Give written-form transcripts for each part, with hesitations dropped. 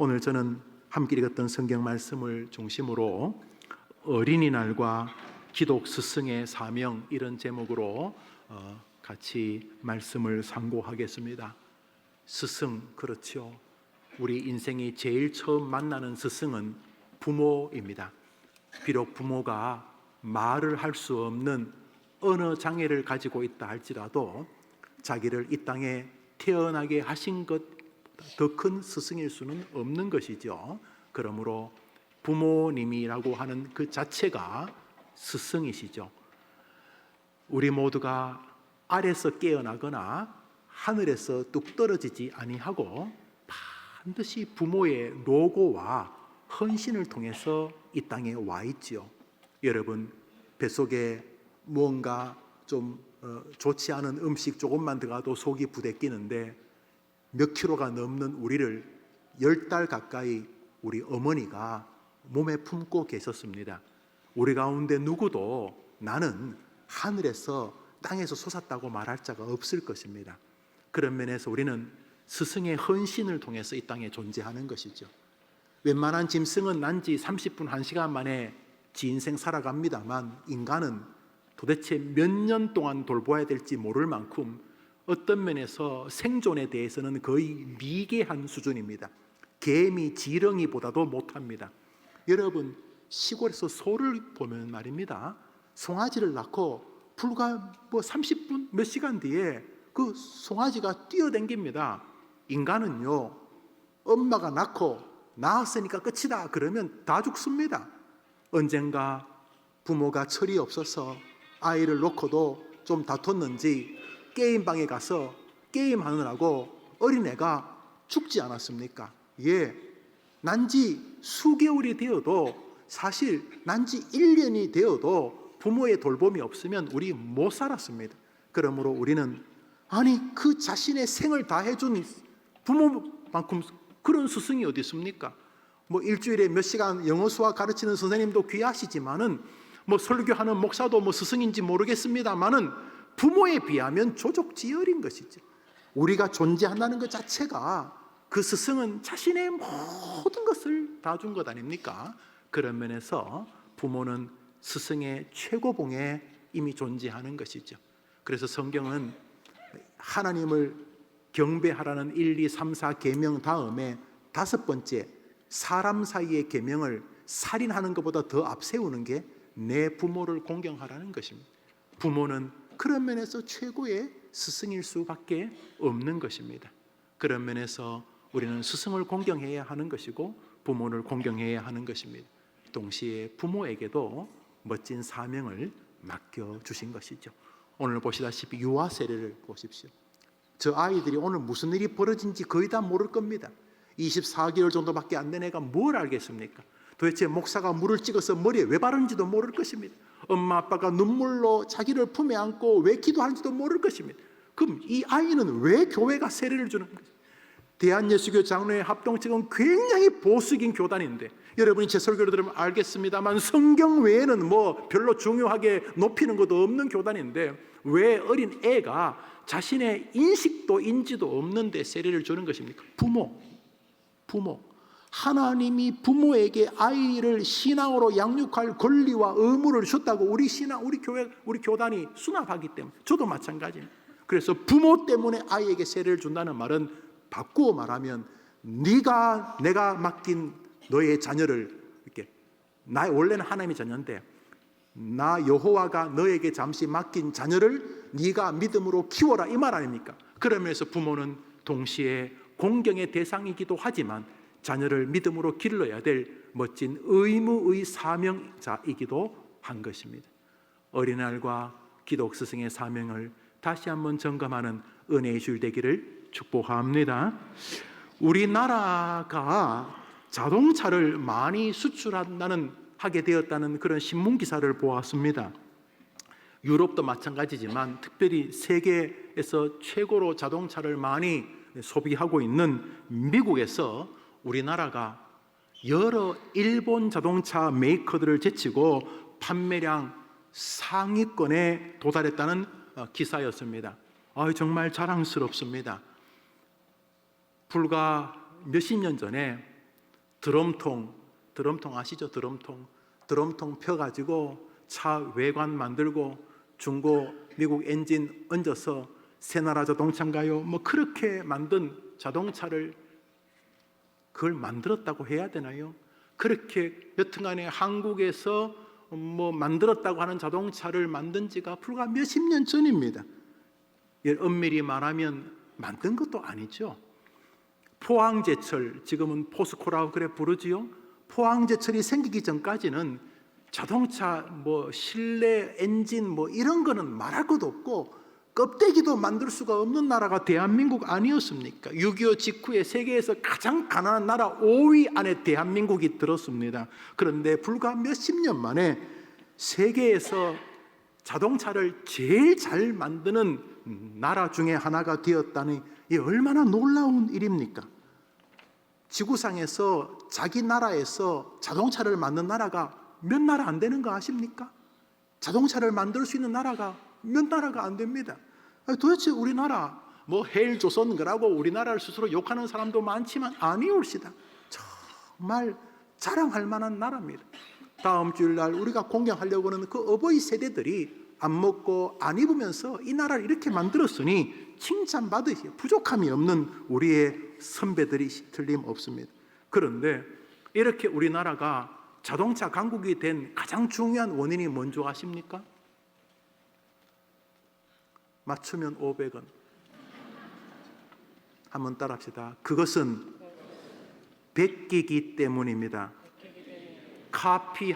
오늘 저는 함께 읽었던 성경 말씀을 중심으로 어린이날과 기독 스승의 사명, 이런 제목으로 같이 말씀을 상고하겠습니다. 스승, 그렇죠. 우리 인생이 제일 처음 만나는 스승은 부모입니다. 비록 부모가 말을 할 수 없는 언어 장애를 가지고 있다 할지라도 자기를 이 땅에 태어나게 하신 것 더 큰 스승일 수는 없는 것이죠. 그러므로 부모님이라고 하는 그 자체가 스승이시죠. 우리 모두가 아래서 깨어나거나 하늘에서 뚝 떨어지지 아니하고 반드시 부모의 노고와 헌신을 통해서 이 땅에 와 있지요. 여러분, 뱃속에 무언가 좀 좋지 않은 음식 조금만 들어가도 속이 부대끼는데 몇 킬로가 넘는 우리를 10달 가까이 우리 어머니가 몸에 품고 계셨습니다. 우리 가운데 누구도 나는 하늘에서 땅에서 솟았다고 말할 자가 없을 것입니다. 그런 면에서 우리는 스승의 헌신을 통해서 이 땅에 존재하는 것이죠. 웬만한 짐승은 난지 30분, 1시간 만에 지 인생 살아갑니다만 인간은 도대체 몇 년 동안 돌보아야 될지 모를 만큼 어떤 면에서 생존에 대해서는 거의 미개한 수준입니다. 개미, 지렁이보다도 못합니다. 여러분, 시골에서 소를 보면 말입니다, 송아지를 낳고 불과 30분, 몇 시간 뒤에 그 송아지가 뛰어댕깁니다. 인간은요, 엄마가 낳았으니까 끝이다 그러면 다 죽습니다. 언젠가 부모가 철이 없어서 아이를 놓고도 좀 다퉜는지 게임방에 가서 게임하느라고 어린애가 죽지 않았습니까? 예, 난지 수개월이 되어도, 사실 난지 1년이 되어도 부모의 돌봄이 없으면 우리 못 살았습니다. 그러므로 우리는 그 자신의 생을 다 해준 부모만큼 그런 스승이 어디 있습니까? 일주일에 몇 시간 영어 수학 가르치는 선생님도 귀하시지만은 설교하는 목사도 스승인지 모르겠습니다만은 부모에 비하면 조족지혈인 것이죠. 우리가 존재한다는 것 자체가, 그 스승은 자신의 모든 것을 다 준 것 아닙니까? 그런 면에서 부모는 스승의 최고봉에 이미 존재하는 것이죠. 그래서 성경은 하나님을 경배하라는 1, 2, 3, 4 계명 다음에 5번째 사람 사이의 계명을 살인하는 것보다 더 앞세우는 게 내 부모를 공경하라는 것입니다. 부모는 그런 면에서 최고의 스승일 수밖에 없는 것입니다. 그런 면에서 우리는 스승을 공경해야 하는 것이고 부모를 공경해야 하는 것입니다. 동시에 부모에게도 멋진 사명을 맡겨주신 것이죠. 오늘 보시다시피 유아 세례를 보십시오. 저 아이들이 오늘 무슨 일이 벌어진지 거의 다 모를 겁니다. 24개월 정도밖에 안 된 애가 뭘 알겠습니까? 도대체 목사가 물을 찍어서 머리에 왜 바르는지도 모를 것입니다. 엄마 아빠가 눈물로 자기를 품에 안고 왜 기도하는지도 모를 것입니다. 그럼 이 아이는 왜 교회가 세례를 주는 것입니까? 대한예수교 장로회 합동측은 굉장히 보수적인 교단인데, 여러분이 제 설교를 들으면 알겠습니다만 성경 외에는 별로 중요하게 높이는 것도 없는 교단인데 왜 어린 애가 자신의 인식도 인지도 없는데 세례를 주는 것입니까? 부모. 하나님이 부모에게 아이를 신앙으로 양육할 권리와 의무를 줬다고 우리 교단이 수납하기 때문에, 저도 마찬가지입니다. 그래서 부모 때문에 아이에게 세례를 준다는 말은 바꾸어 말하면, 내가 맡긴 너의 자녀를 원래는 하나님의 자녀인데 나 여호와가 너에게 잠시 맡긴 자녀를 네가 믿음으로 키워라, 이 말 아닙니까? 그러면서 부모는 동시에 공경의 대상이기도 하지만 자녀를 믿음으로 길러야 될 멋진 의무의 사명자이기도 한 것입니다. 어린이날과 기독 스승의 사명을 다시 한번 점검하는 은혜의 주일 되기를 축복합니다. 우리나라가 자동차를 많이 하게 되었다는 그런 신문 기사를 보았습니다. 유럽도 마찬가지지만 특별히 세계에서 최고로 자동차를 많이 소비하고 있는 미국에서 우리나라가 여러 일본 자동차 메이커들을 제치고 판매량 상위권에 도달했다는 기사였습니다. 정말 자랑스럽습니다. 불과 몇십 년 전에 드럼통 아시죠? 드럼통 펴가지고 차 외관 만들고 중고 미국 엔진 얹어서 새나라 자동차인가요? 뭐 그렇게 만든 자동차를 그걸 만들었다고 해야 되나요? 그렇게 여튼간에 한국에서 뭐 만들었다고 하는 자동차를 만든 지가 불과 몇십 년 전입니다. 엄밀히 말하면 만든 것도 아니죠. 포항제철, 지금은 포스코라고 그래 부르지요. 포항제철이 생기기 전까지는 자동차 뭐 실내 엔진 뭐 이런 거는 말할 것도 없고 껍데기도 만들 수가 없는 나라가 대한민국 아니었습니까? 6.25 직후에 세계에서 가장 가난한 나라 5위 안에 대한민국이 들었습니다. 그런데 불과 몇십 년 만에 세계에서 자동차를 제일 잘 만드는 나라 중에 하나가 되었다니 이 얼마나 놀라운 일입니까? 지구상에서 자기 나라에서 자동차를 만든 나라가 몇 나라 안 되는 거 아십니까? 자동차를 만들 수 있는 나라가 몇 나라가 안 됩니다. 도대체 우리나라 뭐 헬조선 거라고 우리나라를 스스로 욕하는 사람도 많지만 아니올시다. 정말 자랑할 만한 나라입니다. 다음 주일날 우리가 공경하려고 하는 그 어버이 세대들이 안 먹고 안 입으면서 이 나라를 이렇게 만들었으니 칭찬받으시 부족함이 없는 우리의 선배들이 틀림없습니다. 그런데 이렇게 우리나라가 자동차 강국이 된 가장 중요한 원인이 뭔지 아십니까? 맞추면 500원. 한번 따라합시다. 그것은 베끼기 때문입니다. 카피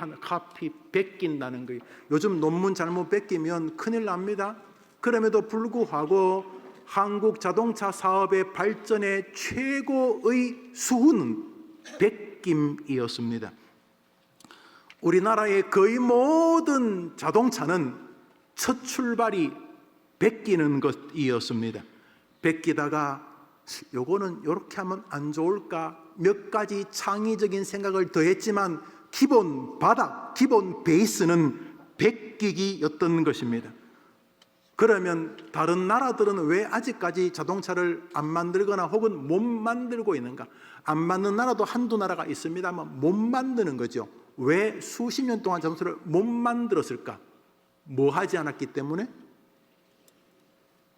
베낀다는 거예요. 요즘 논문 잘못 베끼면 큰일 납니다. 그럼에도 불구하고 한국 자동차 사업의 발전의 최고의 수훈은 베김이었습니다. 우리나라의 거의 모든 자동차는 첫 출발이 베끼는 것이었습니다. 베끼다가 요거는 이렇게 하면 안 좋을까 몇 가지 창의적인 생각을 더했지만 기본 바닥, 기본 베이스는 베끼기였던 것입니다. 그러면 다른 나라들은 왜 아직까지 자동차를 안 만들거나 혹은 못 만들고 있는가? 안 만든 나라도 한두 나라가 있습니다만 못 만드는 거죠. 왜 수십 년 동안 자동차를 못 만들었을까? 뭐 하지 않았기 때문에?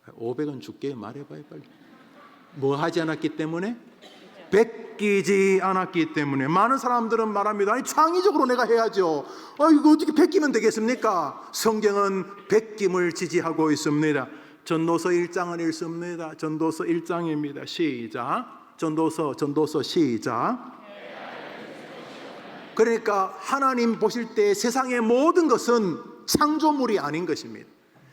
500원 줄게 말해봐요 빨리. 뭐 하지 않았기 때문에? 베끼지 않았기 때문에. 많은 사람들은 말합니다. 아니 창의적으로 내가 해야죠. 이거 어떻게 베끼면 되겠습니까? 성경은 베김을 지지하고 있습니다. 전도서 1장은 읽습니다. 전도서 1장입니다. 시작. 전도서 시작. 그러니까 하나님 보실 때 세상의 모든 것은 창조물이 아닌 것입니다.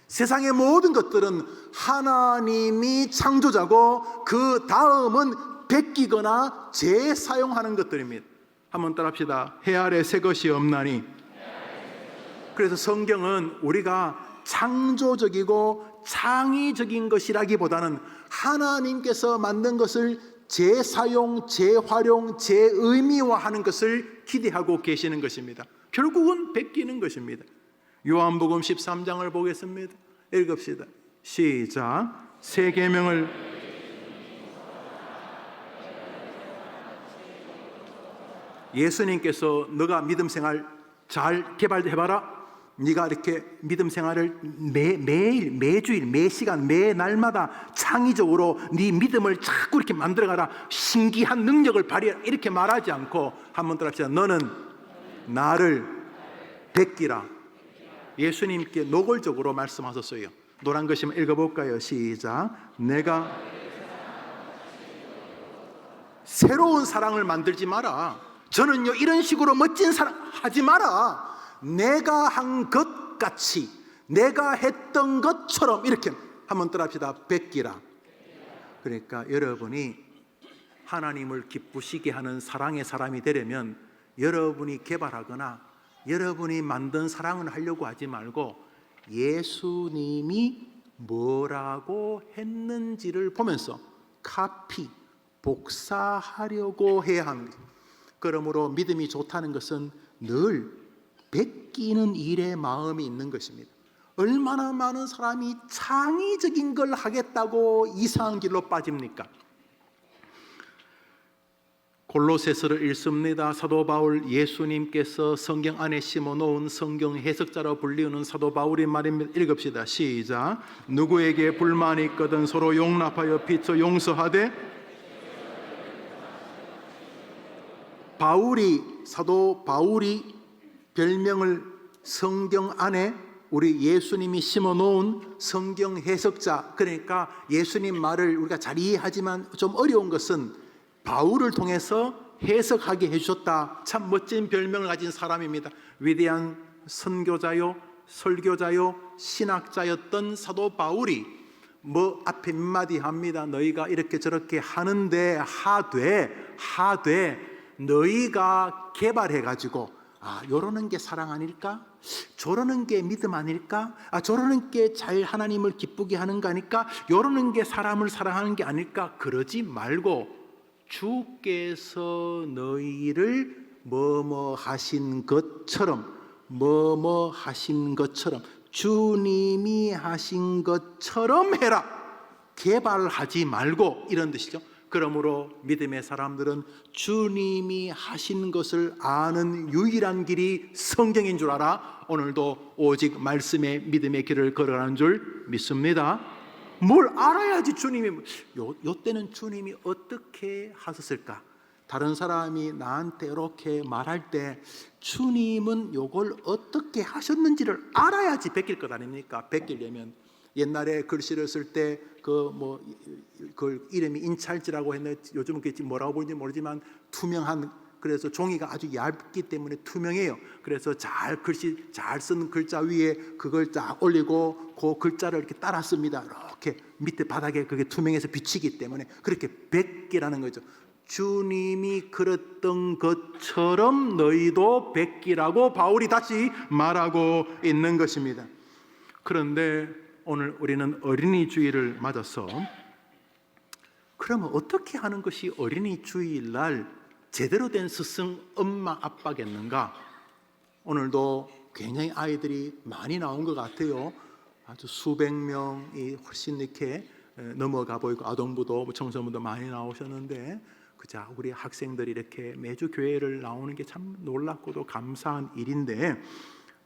세상의 모든 것들은 하나님이 창조자고 그 다음은 베끼거나 재사용하는 것들입니다. 한번 따라합시다. 해 아래 새 것이 없나니. 그래서 성경은 우리가 창조적이고 창의적인 것이라기보다는 하나님께서 만든 것을 재사용, 재활용, 재의미화하는 것을 기대하고 계시는 것입니다. 결국은 베끼는 것입니다. 요한복음 13장을 보겠습니다. 읽읍시다. 시작. 새 계명을 예수님께서 너가 믿음 생활 잘 개발해봐라. 네가 이렇게 믿음 생활을 매일, 매주일, 매시간, 매날마다 창의적으로 네 믿음을 자꾸 이렇게 만들어가라. 신기한 능력을 발휘해라. 이렇게 말하지 않고 한번 더 합시다. 너는 나를 베끼라. 예수님께 노골적으로 말씀하셨어요. 노란 것이면 읽어볼까요? 시작. 내가 새로운 사랑을 만들지 마라. 저는요 이런 식으로 멋진 사랑 하지 마라. 내가 한 것 같이, 내가 했던 것처럼 이렇게 한번 따라합시다. 베끼라. 그러니까 여러분이 하나님을 기쁘시게 하는 사랑의 사람이 되려면 여러분이 개발하거나 여러분이 만든 사랑을 하려고 하지 말고 예수님이 뭐라고 했는지를 보면서 카피, 복사하려고 해야 합니다. 그러므로 믿음이 좋다는 것은 늘 베끼는 일에 마음이 있는 것입니다. 얼마나 많은 사람이 창의적인 걸 하겠다고 이상한 길로 빠집니까? 골로새서를 읽습니다. 사도 바울, 예수님께서 성경 안에 심어놓은 성경 해석자로 불리우는 사도 바울의 말입니다. 읽읍시다. 시작. 누구에게 불만이 있거든 서로 용납하여 피쳐 용서하되. 사도 바울이 별명을 성경 안에 우리 예수님이 심어놓은 성경 해석자, 그러니까 예수님 말을 우리가 잘 이해하지만 좀 어려운 것은 바울을 통해서 해석하게 해주셨다. 참 멋진 별명을 가진 사람입니다. 위대한 선교자요, 설교자요, 신학자였던 사도 바울이 앞에 몇 마디 합니다. 너희가 이렇게 저렇게 하는데 하되 너희가 개발해가지고 요러는 게 사랑 아닐까? 저러는 게 믿음 아닐까? 저러는 게 잘 하나님을 기쁘게 하는 거 아닐까? 요러는 게 사람을 사랑하는 게 아닐까? 그러지 말고 주께서 너희를 뭐뭐 하신 것처럼 주님이 하신 것처럼 해라. 개발하지 말고, 이런 뜻이죠. 그러므로 믿음의 사람들은 주님이 하신 것을 아는 유일한 길이 성경인 줄 알아. 오늘도 오직 말씀의 믿음의 길을 걸어가는 줄 믿습니다. 뭘 알아야지 주님이 요 때는 주님이 어떻게 하셨을까? 다른 사람이 나한테 이렇게 말할 때 주님은 요걸 어떻게 하셨는지를 알아야지 베낄 것 아닙니까? 베끼려면 옛날에 글씨를 쓸 때 그 이름이 인찰지라고 했는데 요즘은 그게 뭐라고 보이는지 모르지만 투명한, 그래서 종이가 아주 얇기 때문에 투명해요. 그래서 글씨 잘 쓴 글자 위에 그걸 딱 올리고 그 글자를 이렇게 따라 씁니다. 이렇게 밑에 바닥에 그게 투명해서 비치기 때문에 그렇게 베끼라는 거죠. 주님이 그랬던 것처럼 너희도 베끼라고 바울이 다시 말하고 있는 것입니다. 그런데 오늘 우리는 어린이 주일을 맞아서 그러면 어떻게 하는 것이 어린이 주일날 제대로 된 스승 엄마 아빠겠는가? 오늘도 굉장히 아이들이 많이 나온 것 같아요. 아주 수백 명이 훨씬 이렇게 넘어가 보이고 아동부도 청소년부도 많이 나오셨는데 그자 우리 학생들이 이렇게 매주 교회를 나오는 게 참 놀랍고도 감사한 일인데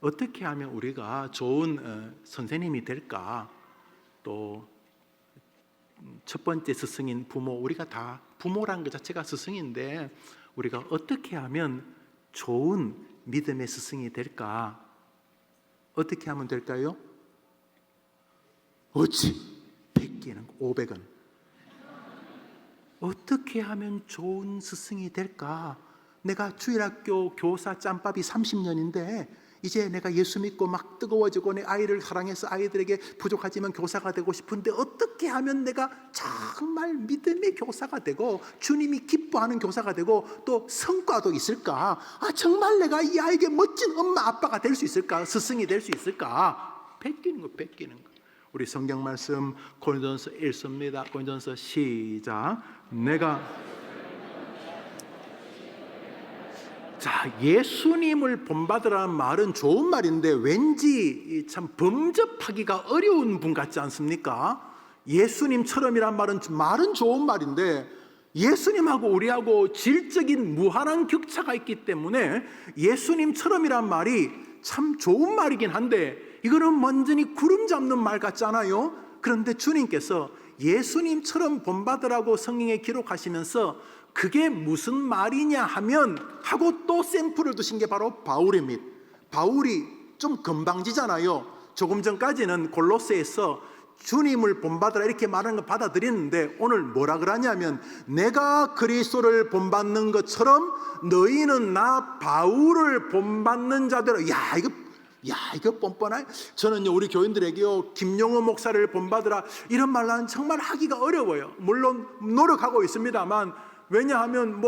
어떻게 하면 우리가 좋은 선생님이 될까? 또 첫 번째 스승인 부모, 우리가 다 부모라는 것 자체가 스승인데 우리가 어떻게 하면 좋은 믿음의 스승이 될까? 어떻게 하면 될까요? 어찌 100개는 500원. 어떻게 하면 좋은 스승이 될까? 내가 주일학교 교사 짬밥이 30년인데 이제 내가 예수 믿고 막 뜨거워지고 내 아이를 사랑해서 아이들에게 부족하지만 교사가 되고 싶은데 어떻게 하면 내가 정말 믿음의 교사가 되고 주님이 기뻐하는 교사가 되고 또 성과도 있을까? 정말 내가 이 아이에게 멋진 엄마 아빠가 될 수 있을까? 스승이 될 수 있을까? 베끼는 거. 우리 성경 말씀 고린도전서 1서입니다. 고린도전서 시작. 예수님을 본받으라는 말은 좋은 말인데 왠지 참 범접하기가 어려운 분 같지 않습니까? 예수님처럼이란 말은 좋은 말인데 예수님하고 우리하고 질적인 무한한 격차가 있기 때문에 예수님처럼이란 말이 참 좋은 말이긴 한데 이거는 완전히 구름 잡는 말 같잖아요. 그런데 주님께서 예수님처럼 본받으라고 성경에 기록하시면서 그게 무슨 말이냐 하고 또 샘플을 두신 게 바로 바울입니다. 바울이 좀 건방지잖아요. 조금 전까지는 골로새에서 주님을 본받으라 이렇게 말하는 거 받아들이는데 오늘 뭐라 그러냐면 내가 그리스도를 본받는 것처럼 너희는 나 바울을 본받는 자대로. 이거 뻔뻔해. 저는요 우리 교인들에게요 김용호 목사를 본받으라 이런 말은 정말 하기가 어려워요. 물론 노력하고 있습니다만 왜냐하면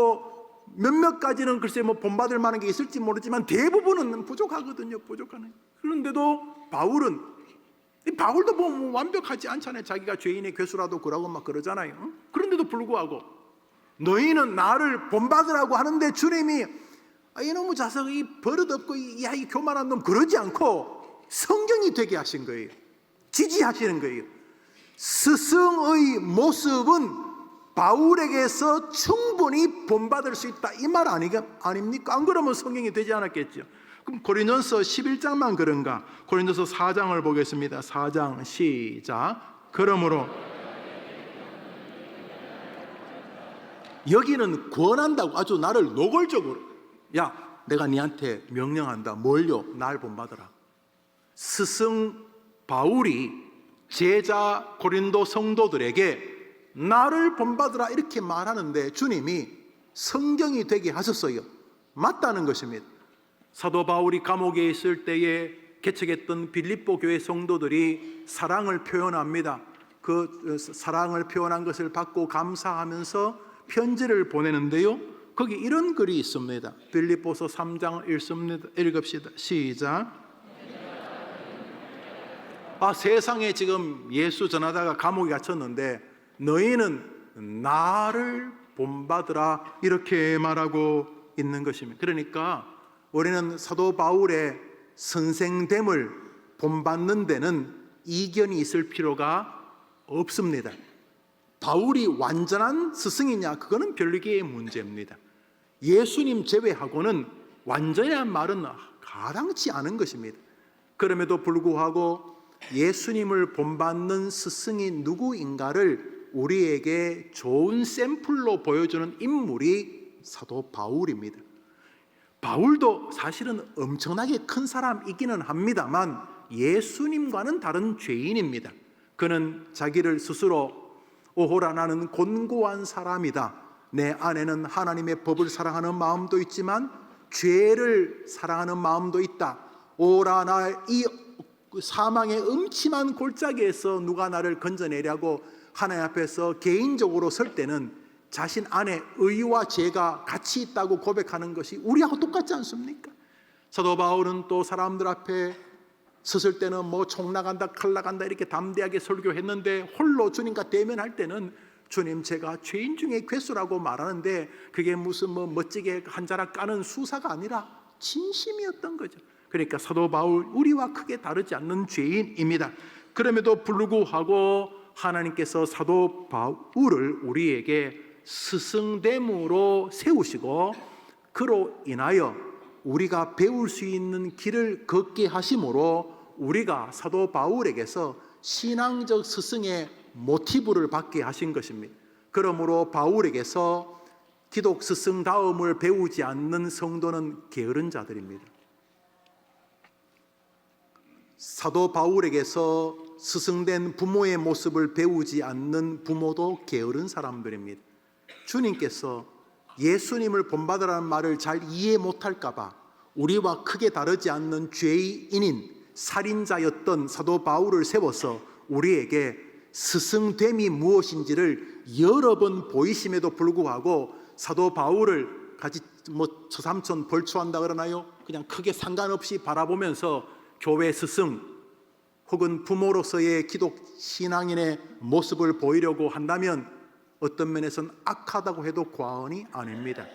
몇몇 가지는 글쎄 본받을 만한 게 있을지 모르지만 대부분은 부족하거든요. 그런데도 바울도 완벽하지 않잖아요. 자기가 죄인의 괴수라도 그러고 막 그러잖아요. 그런데도 불구하고 너희는 나를 본받으라고 하는데 주님이 이놈의 자석 이 버릇없고 이 교만한 놈 그러지 않고 성경이 되게 하신 거예요. 지지하시는 거예요. 스승의 모습은 바울에게서 충분히 본받을 수 있다, 이 말 아닙니까? 안 그러면 성경이 되지 않았겠죠. 그럼 고린도서 11장만 그런가? 고린도서 4장을 보겠습니다. 4장 시작. 그러므로 여기는 권한다고 아주 나를 노골적으로, 야, 내가 네한테 명령한다. 뭘요? 날 본받으라. 스승 바울이 제자 고린도 성도들에게 나를 본받으라 이렇게 말하는데 주님이 성경이 되게 하셨어요. 맞다는 것입니다. 사도 바울이 감옥에 있을 때에 개척했던 빌립보 교회 성도들이 사랑을 표현합니다. 그 사랑을 표현한 것을 받고 감사하면서 편지를 보내는데요, 거기 이런 글이 있습니다. 빌립보서 3장 읽읍시다. 시작. 세상에 지금 예수 전하다가 감옥에 갇혔는데 너희는 나를 본받으라 이렇게 말하고 있는 것입니다. 그러니까 우리는 사도 바울의 선생됨을 본받는 데는 이견이 있을 필요가 없습니다. 바울이 완전한 스승이냐, 그거는 별개의 문제입니다. 예수님 제외하고는 완전한 말은 가당치 않은 것입니다. 그럼에도 불구하고 예수님을 본받는 스승이 누구인가를 우리에게 좋은 샘플로 보여주는 인물이 사도 바울입니다. 바울도 사실은 엄청나게 큰 사람이기는 합니다만 예수님과는 다른 죄인입니다. 그는 자기를 스스로 오호라 나는 곤고한 사람이다. 내 안에는 하나님의 법을 사랑하는 마음도 있지만 죄를 사랑하는 마음도 있다. 오라 나 이 사망의 음침한 골짜기에서 누가 나를 건져내려고 하나님 앞에서 개인적으로 설 때는 자신 안에 의와 죄가 같이 있다고 고백하는 것이 우리하고 똑같지 않습니까? 사도 바울은 또 사람들 앞에 섰을 때는 뭐 총 나간다 칼 나간다 이렇게 담대하게 설교했는데 홀로 주님과 대면할 때는 주님, 제가 죄인 중에 괴수라고 말하는데 그게 무슨 뭐 멋지게 한 자락 까는 수사가 아니라 진심이었던 거죠. 그러니까 사도 바울, 우리와 크게 다르지 않는 죄인입니다. 그럼에도 불구하고 하나님께서 사도 바울을 우리에게 스승됨으로 세우시고 그로 인하여 우리가 배울 수 있는 길을 걷게 하심으로 우리가 사도 바울에게서 신앙적 스승의 모티브를 받게 하신 것입니다. 그러므로 바울에게서 기독 스승다움을 배우지 않는 성도는 게으른 자들입니다. 사도 바울에게서 스승된 부모의 모습을 배우지 않는 부모도 게으른 사람들입니다. 주님께서 예수님을 본받으라는 말을 잘 이해 못할까 봐 우리와 크게 다르지 않는 죄인인 살인자였던 사도 바울을 세워서 우리에게 스승됨이 무엇인지를 여러 번 보이심에도 불구하고 사도 바울을 같이 뭐 처삼촌 벌초한다 그러나요? 그냥 크게 상관없이 바라보면서 교회 스승 혹은 부모로서의 기독 신앙인의 모습을 보이려고 한다면 어떤 면에서는 악하다고 해도 과언이 아닙니다.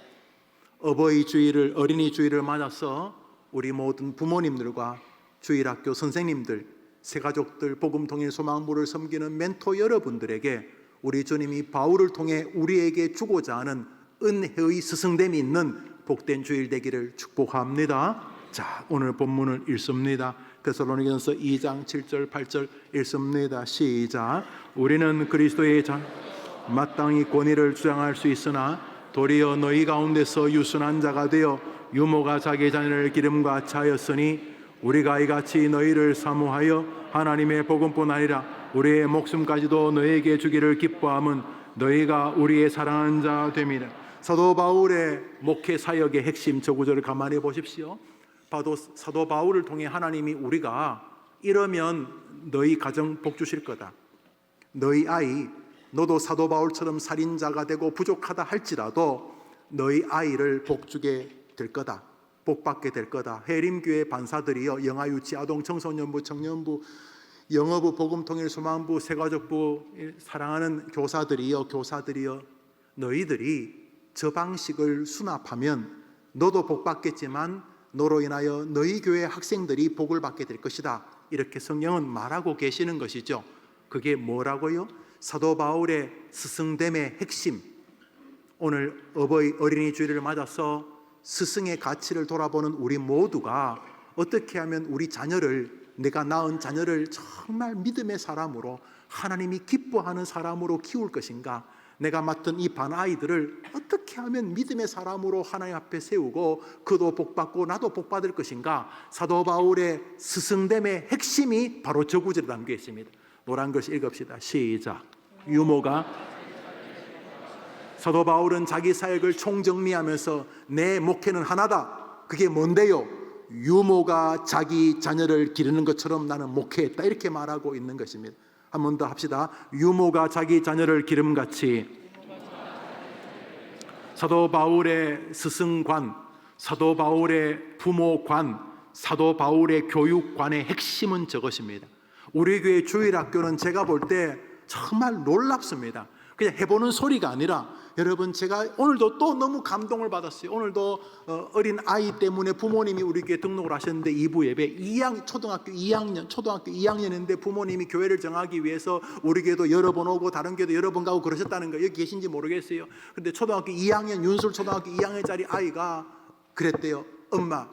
어버이 주일을, 어린이 주일을 맞아서 우리 모든 부모님들과 주일학교 선생님들, 새가족들, 복음통일 소망부를 섬기는 멘토 여러분들에게 우리 주님이 바울을 통해 우리에게 주고자 하는 은혜의 스승됨이 있는 복된 주일 되기를 축복합니다. 자, 오늘 본문을 읽습니다. 데살로니가서 2장 7절 8절 읽습니다. 시작. 우리는 그리스도의 마땅히 권위를 주장할 수 있으나 도리어 너희 가운데서 유순한 자가 되어 유모가 자기 자녀를 기름과 차였으니 우리가 이같이 너희를 사모하여 하나님의 복음뿐 아니라 우리의 목숨까지도 너희에게 주기를 기뻐함은 너희가 우리의 사랑하는 자 됨이라. 사도 바울의 목회 사역의 핵심, 저 구절을 가만히 보십시오. 사도 바울을 통해 하나님이 우리가 이러면 너희 가정 복 주실 거다. 너희 아이, 너도 사도 바울처럼 살인자가 되고 부족하다 할지라도 너희 아이를 복 주게 될 거다. 복 받게 될 거다. 해림교회 반사들이여, 영아유치, 아동, 청소년부, 청년부, 영어부, 복음통일, 소망부, 새가족부 사랑하는 교사들이여, 교사들이여, 너희들이 저 방식을 수납하면 너도 복 받겠지만 너로 인하여 너희 교회 학생들이 복을 받게 될 것이다. 이렇게 성경은 말하고 계시는 것이죠. 그게 뭐라고요? 사도 바울의 스승됨의 핵심, 오늘 어린이 주일을 맞아서 스승의 가치를 돌아보는 우리 모두가 어떻게 하면 우리 자녀를, 내가 낳은 자녀를 정말 믿음의 사람으로, 하나님이 기뻐하는 사람으로 키울 것인가, 내가 맡은 이 반아이들을 어떻게 하면 믿음의 사람으로 하나님 앞에 세우고 그도 복받고 나도 복받을 것인가. 사도 바울의 스승됨의 핵심이 바로 저 구절에 담겨 있습니다. 노란 글씨 읽읍시다. 시작. 유모가, 사도 바울은 자기 사역을 총정리하면서 내 목회는 하나다. 그게 뭔데요? 유모가 자기 자녀를 기르는 것처럼 나는 목회했다, 이렇게 말하고 있는 것입니다. 한 번 더 합시다. 유모가 자기 자녀를 기름같이. 사도 바울의 스승관, 사도 바울의 부모관, 사도 바울의 교육관의 핵심은 저것입니다. 우리 교회 주일학교는 제가 볼 때 정말 놀랍습니다. 그냥 해보는 소리가 아니라, 여러분, 제가 오늘도 또 너무 감동을 받았어요. 오늘도 어린 아이 때문에 부모님이 우리 교회 등록을 하셨는데 2부 예배, 초등학교 2학년인데 부모님이 교회를 정하기 위해서 우리 교회도 여러 번 오고 다른 교회도 여러 번 가고 그러셨다는 거, 여기 계신지 모르겠어요. 근데 초등학교 2학년, 윤술 초등학교 2학년짜리 아이가 그랬대요. 엄마,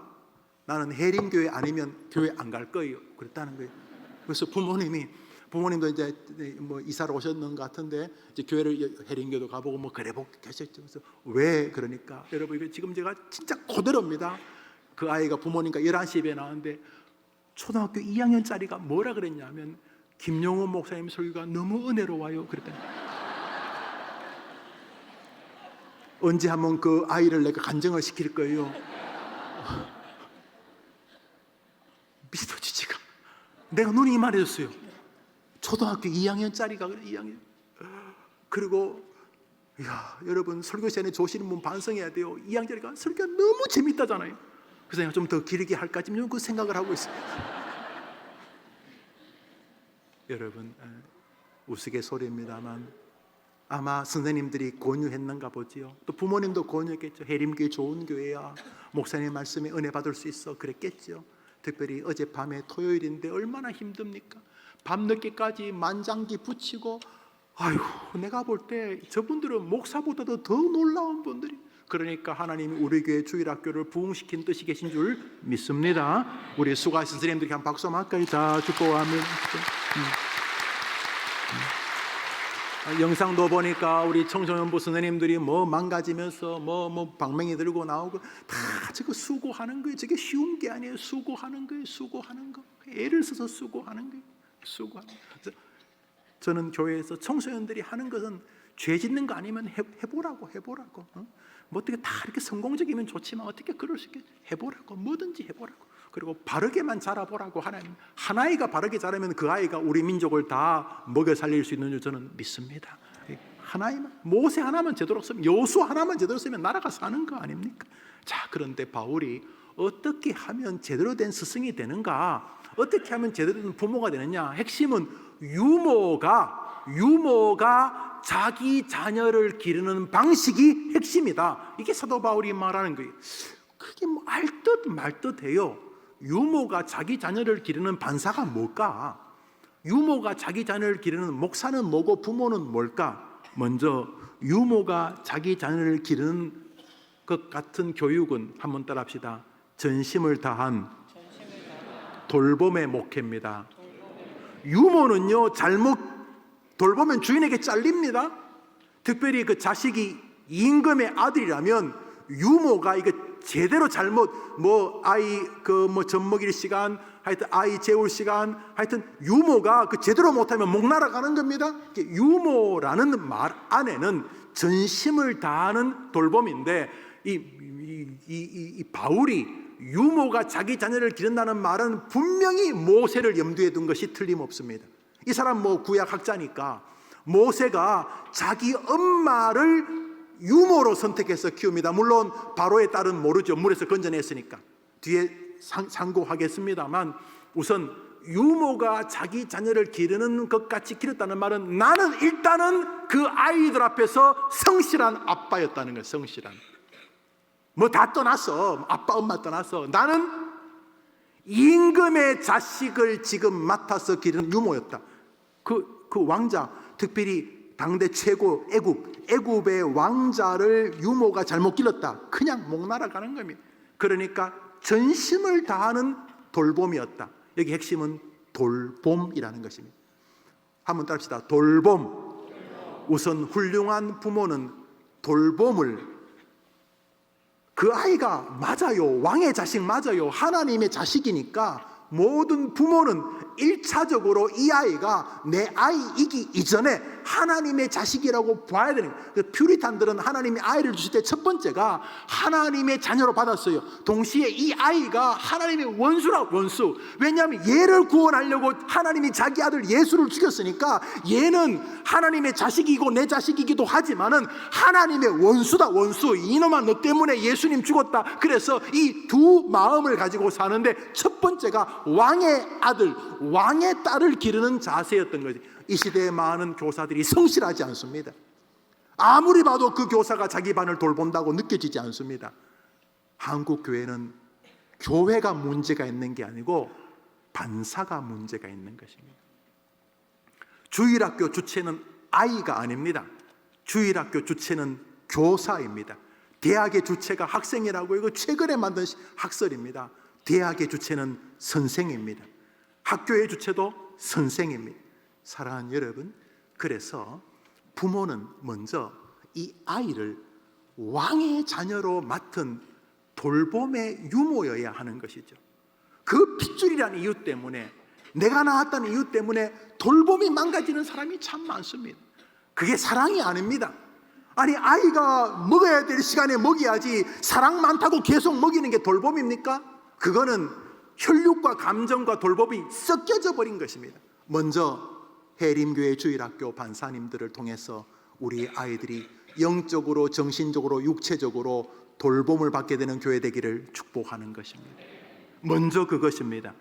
나는 해림교회 아니면 교회 안 갈 거예요. 그랬다는 거예요. 그래서 부모님도 이제 뭐 이사를 오셨는 것 같은데, 이제 교회를 해림교도 가보고 뭐 그래 계셨죠. 그래서 왜 그러니까, 여러분, 이거 지금 제가 진짜 그대로입니다. 그 아이가 부모님과 11시 예배 나왔는데 초등학교 2학년짜리가 뭐라 그랬냐면, 김용호 목사님 설교가 너무 은혜로워요 그랬더니, 언제 한번 그 아이를 내가 간증을 시킬 거예요. 믿어지지가, 내가 눈이 이만해졌어요. 초등학교 2학년짜리가 그래, 2학년. 그리고 여러분, 설교 시간에 조시는 분 반성해야 돼요. 2학년짜리가 설교가 너무 재밌다잖아요. 그래서 내가 좀 더 길게 할까 지금 그 생각을 하고 있습니다. 여러분, 우스갯소리입니다만 아마 선생님들이 권유했는가 보지요. 또 부모님도 권유했겠죠. 해림교회 좋은 교회야, 목사님 말씀에 은혜 받을 수 있어, 그랬겠죠. 특별히 어젯밤에 토요일인데 얼마나 힘듭니까? 밤늦게까지 만장기 붙이고, 아유, 내가 볼 때 저분들은 목사보다도 더 놀라운 분들이. 그러니까 하나님이 우리 교회 주일학교를 부흥시킨 뜻이 계신 줄 믿습니다. 우리 수고하신 선생님들께 한 박수 한번 할까요? 자, 축복하면. 영상도 보니까 우리 청소년부 선생님들이 뭐 망가지면서 뭐 방맹이 들고 나오고 다 저거 수고하는 거예요. 저게 쉬운 게 아니에요. 수고하는 거예요. 수고하는 거. 애를 써서 수고하는 거예요. 수고하는 거예요. 저는 교회에서 청소년들이 하는 것은 죄 짓는 거 아니면 해보라고. 뭐 어떻게 다 이렇게 성공적이면 좋지만 어떻게 그럴 수 있겠지? 해보라고. 뭐든지 해보라고. 그리고 바르게만 자라보라고. 한 아이가 바르게 자라면 그 아이가 우리 민족을 다 먹여 살릴 수 있는 줄 저는 믿습니다. 한 아이만, 모세 하나만 제대로 쓰면, 여수 하나만 제대로 쓰면 나라가 사는 거 아닙니까? 자, 그런데 바울이 어떻게 하면 제대로 된 스승이 되는가, 어떻게 하면 제대로 된 부모가 되느냐, 핵심은 유모가 자기 자녀를 기르는 방식이 핵심이다. 이게 사도 바울이 말하는 거예요. 그게 뭐 알듯 말듯해요. 유모가 자기 자녀를 기르는 반사가 뭘까? 유모가 자기 자녀를 기르는 목사는 뭐고 부모는 뭘까? 먼저 유모가 자기 자녀를 기르는 것 같은 교육은, 한번 따라합시다. 전심을 다한 돌봄의 목회입니다. 유모는요, 잘못 돌보면 주인에게 잘립니다. 특별히 그 자식이 임금의 아들이라면 유모가 이거 제대로 잘못, 아이 젖 먹일 시간, 하여튼 아이 재울 시간, 하여튼 유모가 그 제대로 못하면 목 날아가는 겁니다. 유모라는 말 안에는 전심을 다하는 돌봄인데, 이 바울이 유모가 자기 자녀를 기른다는 말은 분명히 모세를 염두에 둔 것이 틀림없습니다. 이 사람 구약학자니까 모세가 자기 엄마를 유모로 선택해서 키웁니다. 물론 바로의 딸은 모르죠. 물에서 건져냈으니까. 뒤에 상고하겠습니다만, 우선 유모가 자기 자녀를 기르는 것 같이 기르다는 말은, 나는 일단은 그 아이들 앞에서 성실한 아빠였다는 거예요. 성실한. 뭐 다 떠났어. 아빠 엄마 떠났어. 나는 임금의 자식을 지금 맡아서 기르는 유모였다. 그 왕자, 특별히 당대 최고 애굽의 왕자를 유모가 잘못 길렀다, 그냥 목 날아가는 겁니다. 그러니까 전심을 다하는 돌봄이었다. 여기 핵심은 돌봄이라는 것입니다. 한번 따라합시다. 돌봄. 우선 훌륭한 부모는 돌봄을, 그 아이가 맞아요, 왕의 자식 맞아요, 하나님의 자식이니까 모든 부모는 1차적으로 이 아이가 내 아이이기 이전에 하나님의 자식이라고 봐야 되는 거예요. 그 퓨리탄들은 하나님이 아이를 주실 때 첫 번째가 하나님의 자녀로 받았어요. 동시에 이 아이가 하나님의 원수. 왜냐하면 얘를 구원하려고 하나님이 자기 아들 예수를 죽였으니까 얘는 하나님의 자식이고 내 자식이기도 하지만은 하나님의 원수다, 원수. 이놈아, 너 때문에 예수님 죽었다. 그래서 이 두 마음을 가지고 사는데 첫 번째가 왕의 아들, 왕의 딸을 기르는 자세였던 거지. 이 시대의 많은 교사들이 성실하지 않습니다. 아무리 봐도 그 교사가 자기 반을 돌본다고 느껴지지 않습니다. 한국 교회는 교회가 문제가 있는 게 아니고 반사가 문제가 있는 것입니다. 주일학교 주체는 아이가 아닙니다. 주일학교 주체는 교사입니다. 대학의 주체가 학생이라고, 이거 최근에 만든 학설입니다. 대학의 주체는 선생입니다. 학교의 주체도 선생입니다. 사랑하는 여러분, 그래서 부모는 먼저 이 아이를 왕의 자녀로 맡은 돌봄의 유모여야 하는 것이죠. 그 핏줄이라는 이유 때문에, 내가 낳았다는 이유 때문에 돌봄이 망가지는 사람이 참 많습니다. 그게 사랑이 아닙니다. 아니, 아이가 먹어야 될 시간에 먹여야지 사랑 많다고 계속 먹이는 게 돌봄입니까? 그거는 혈육과 감정과 돌봄이 섞여져 버린 것입니다. 먼저 해림교회 주일학교 반사님들을 통해서 우리 아이들이 영적으로, 정신적으로, 육체적으로 돌봄을 받게 되는 교회 되기를 축복하는 것입니다. 먼저 그것입니다.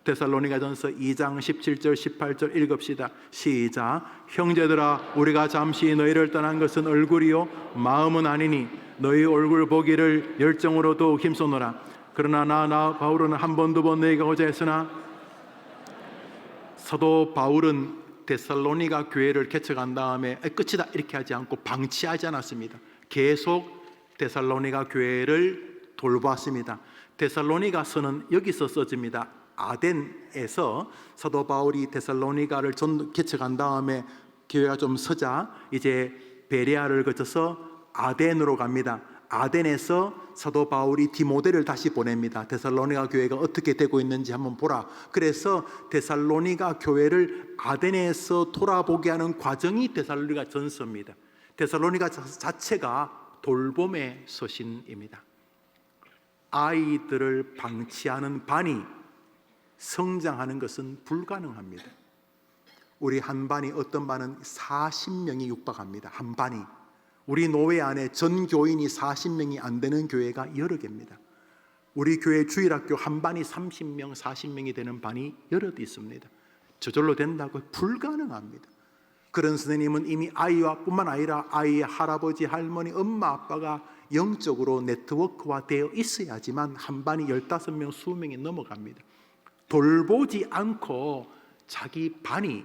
데살로니가전서 2장 17절 18절 읽읍시다. 시작. 형제들아, 우리가 잠시 너희를 떠난 것은 얼굴이요 마음은 아니니 너희 얼굴 보기를 열정으로 더욱 힘쓰노라. 그러나 나 바울은 한 번 두 번 너희가 오자 했으나, 사도 바울은 데살로니가 교회를 개척한 다음에 끝이다 이렇게 하지 않고 방치하지 않았습니다. 계속 데살로니가 교회를 돌보았습니다. 데살로니가서는 여기서 써집니다. 아덴에서 사도 바울이 데살로니가를 개척한 다음에 교회가 좀 서자 이제 베레아를 거쳐서 아덴으로 갑니다. 아덴에서 사도 바울이 디모데를 다시 보냅니다. 데살로니가 교회가 어떻게 되고 있는지 한번 보라. 그래서 데살로니가 교회를 아덴에서 돌아보게 하는 과정이 데살로니가 전서입니다. 데살로니가 자체가 돌봄의 서신입니다. 아이들을 방치하는 반이 성장하는 것은 불가능합니다. 우리 한 반이, 어떤 반은 40명이 육박합니다. 한 반이. 우리 노회 안에 전 교인이 40명이 안 되는 교회가 여러 개입니다. 우리 교회 주일학교 한 반이 30명, 40명이 되는 반이 여러 개 있습니다. 저절로 된다고 불가능합니다. 그런 선생님은 이미 아이와 뿐만 아니라 아이의 할아버지, 할머니, 엄마, 아빠가 영적으로 네트워크화 되어 있어야지만 한 반이 15명, 20명이 넘어갑니다. 돌보지 않고 자기 반이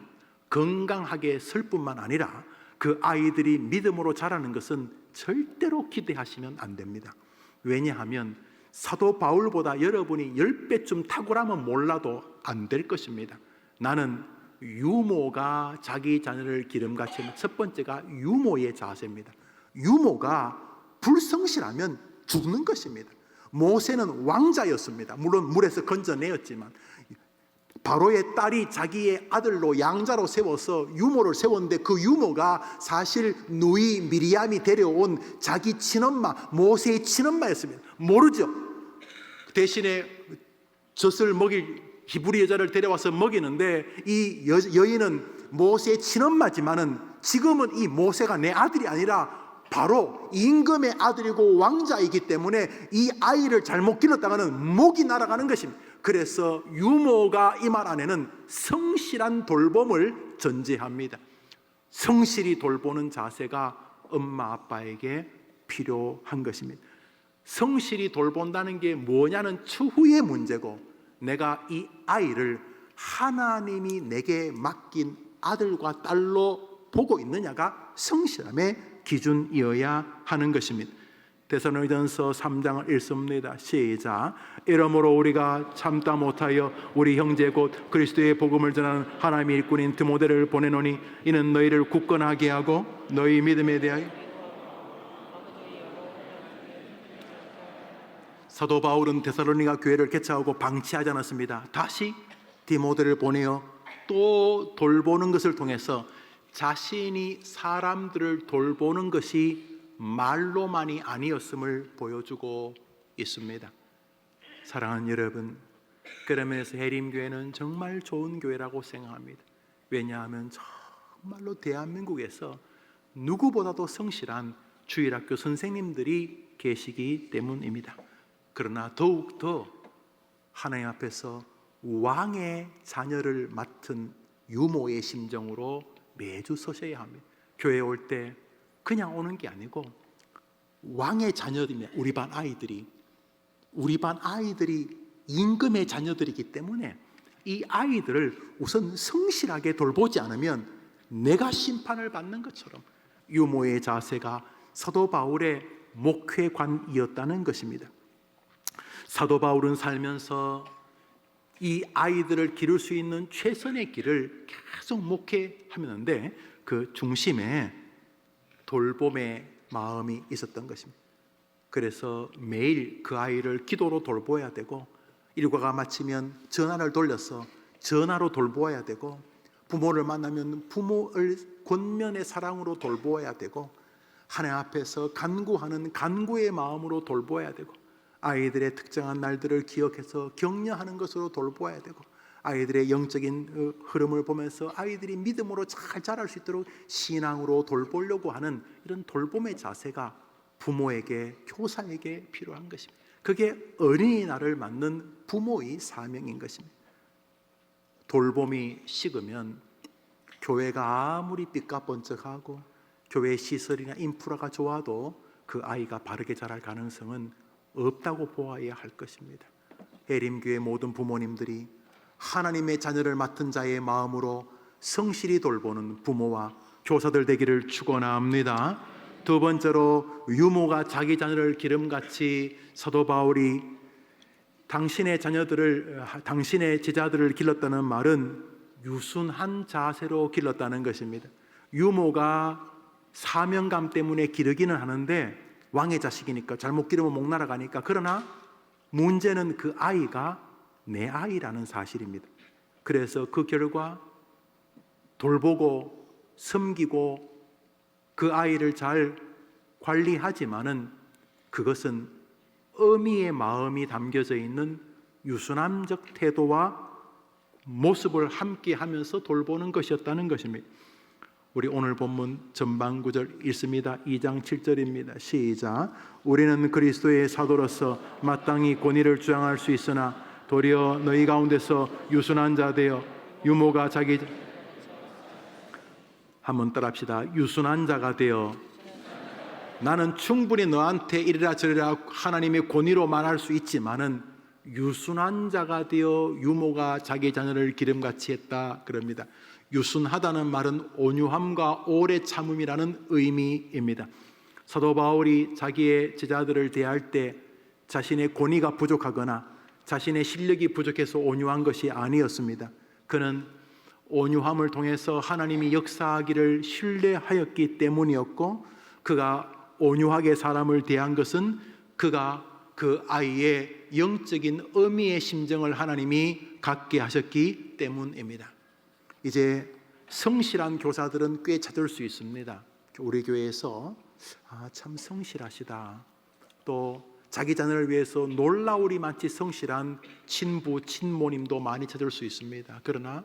건강하게 설 뿐만 아니라 그 아이들이 믿음으로 자라는 것은 절대로 기대하시면 안 됩니다. 왜냐하면 사도 바울보다 여러분이 10배쯤 탁월하면 몰라도 안 될 것입니다. 나는 유모가 자기 자녀를 기름같이 하는 첫 번째가 유모의 자세입니다. 유모가 불성실하면 죽는 것입니다. 모세는 왕자였습니다. 물론 물에서 건져내었지만 바로의 딸이 자기의 아들로 양자로 세워서 유모를 세웠는데 그 유모가 사실 누이 미리암이 데려온 자기 친엄마, 모세의 친엄마였습니다. 모르죠. 대신에 젖을 먹일 히브리 여자를 데려와서 먹이는데 이 여인은 모세의 친엄마지만은 지금은 이 모세가 내 아들이 아니라 바로 임금의 아들이고 왕자이기 때문에 이 아이를 잘못 길렀다가는 목이 날아가는 것입니다. 그래서 유모가 이 말 안에는 성실한 돌봄을 전제합니다. 성실히 돌보는 자세가 엄마 아빠에게 필요한 것입니다. 성실히 돌본다는 게 뭐냐는 추후의 문제고, 내가 이 아이를 하나님이 내게 맡긴 아들과 딸로 보고 있느냐가 성실함의 기준이어야 하는 것입니다. 데살로니가전서 3장을 읽습니다. 시작. 이러므로 우리가 참다 못하여 우리 형제 곧 그리스도의 복음을 전하는 하나님의 일꾼인 디모데를 보내노니 이는 너희를 굳건하게 하고 너희 믿음에 대하여. 사도 바울은 데살로니가 교회를 개척하고 방치하지 않았습니다. 다시 디모데를 보내어 또 돌보는 것을 통해서 자신이 사람들을 돌보는 것이 말로만이 아니었음을 보여주고 있습니다. 사랑하는 여러분, 그러면서 해림교회는 정말 좋은 교회라고 생각합니다. 왜냐하면 정말로 대한민국에서 누구보다도 성실한 주일학교 선생님들이 계시기 때문입니다. 그러나 더욱더 하나님 앞에서 왕의 자녀를 맡은 유모의 심정으로 매주 서셔야 합니다. 교회에 올 때 그냥 오는 게 아니고 왕의 자녀들이면 우리 반 아이들이 임금의 자녀들이기 때문에 이 아이들을 우선 성실하게 돌보지 않으면 내가 심판을 받는 것처럼 유모의 자세가 사도 바울의 목회관이었다는 것입니다. 사도 바울은 살면서 이 아이들을 기를 수 있는 최선의 길을 계속 목회하는데 그 중심에 돌봄의 마음이 있었던 것입니다. 그래서 매일 그 아이를 기도로 돌보아야 되고, 일과가 마치면 전화를 돌려서 전화로 돌보아야 되고, 부모를 만나면 부모를 권면의 사랑으로 돌보아야 되고, 하나님 앞에서 간구하는 간구의 마음으로 돌보아야 되고, 아이들의 특정한 날들을 기억해서 격려하는 것으로 돌보아야 되고, 아이들의 영적인 흐름을 보면서 아이들이 믿음으로 잘 자랄 수 있도록 신앙으로 돌보려고 하는 이런 돌봄의 자세가 부모에게, 교사에게 필요한 것입니다. 그게 어린이날을 맞는 부모의 사명인 것입니다. 돌봄이 식으면 교회가 아무리 삐까번쩍하고 교회 시설이나 인프라가 좋아도 그 아이가 바르게 자랄 가능성은 없다고 보아야 할 것입니다. 해림교회 모든 부모님들이 하나님의 자녀를 맡은 자의 마음으로 성실히 돌보는 부모와 교사들 되기를 축원합니다. 두 번째로, 유모가 자기 자녀를 기름같이 사도 바울이 당신의 제자들을 길렀다는 말은 유순한 자세로 길렀다는 것입니다. 유모가 사명감 때문에 기르기는 하는데 왕의 자식이니까 잘못 기르면 목 날아가니까. 그러나 문제는 그 아이가 내 아이라는 사실입니다. 그래서 그 결과 돌보고 섬기고 그 아이를 잘 관리하지만은 그것은 어미의 마음이 담겨져 있는 유순함적 태도와 모습을 함께 하면서 돌보는 것이었다는 것입니다. 우리 오늘 본문 전반 구절 읽습니다. 2장 7절입니다. 시작. 우리는 그리스도의 사도로서 마땅히 권위를 주장할 수 있으나 도리어 너희 가운데서 유순한 자 되어 유모가 자기, 한번 따라합시다. 유순한 자가 되어. 나는 충분히 너한테 이래라 저래라 하나님의 권위로 말할 수 있지만은 유순한 자가 되어 유모가 자기 자녀를 기름같이 했다 그럽니다. 유순하다는 말은 온유함과 오래 참음이라는 의미입니다. 사도 바울이 자기의 제자들을 대할 때 자신의 권위가 부족하거나 자신의 실력이 부족해서 온유한 것이 아니었습니다. 그는 온유함을 통해서 하나님이 역사하기를 신뢰하였기 때문이었고, 그가 온유하게 사람을 대한 것은 그가 그 아이의 영적인 어미의 심정을 하나님이 갖게 하셨기 때문입니다. 이제 성실한 교사들은 꽤 찾을 수 있습니다. 우리 교회에서 참 성실하시다, 또 자기 자녀를 위해서 놀라우리 많지 성실한 친부, 친모님도 많이 찾을 수 있습니다. 그러나